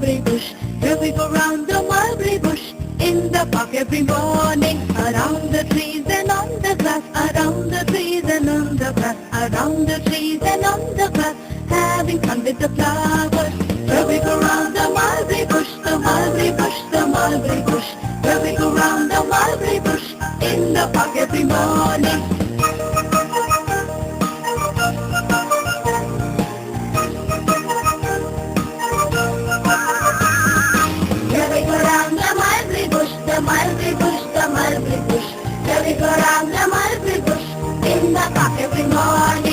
mulberry bush. Here we go round the mulberry bush in the park every morning. Around the trees and on the grass, around the trees and on the grass, around the trees and on the grass, having fun with the flowers. Here we go round the mulberry bush, the mulberry bush, the mulberry bush. Here we go round the mulberry bush in the park every morning. Here we go round the mulberry bush, the mulberry bush, the mulberry bush. Here we go round the mulberry bush in the park every morning.